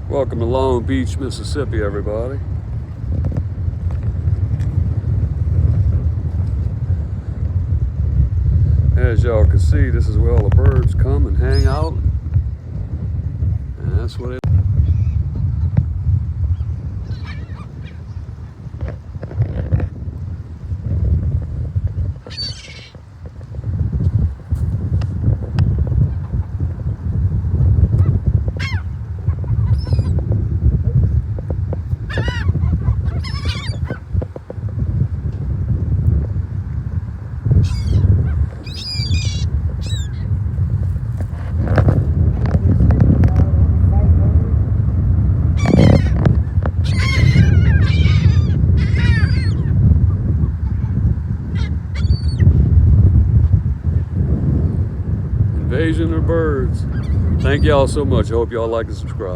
Welcome to Long Beach, Mississippi, everybody. As y'all can see, this is where all the birds come and hang out. And that's what it is. Invasion of birds. Thank y'all so much. I hope y'all like and subscribe.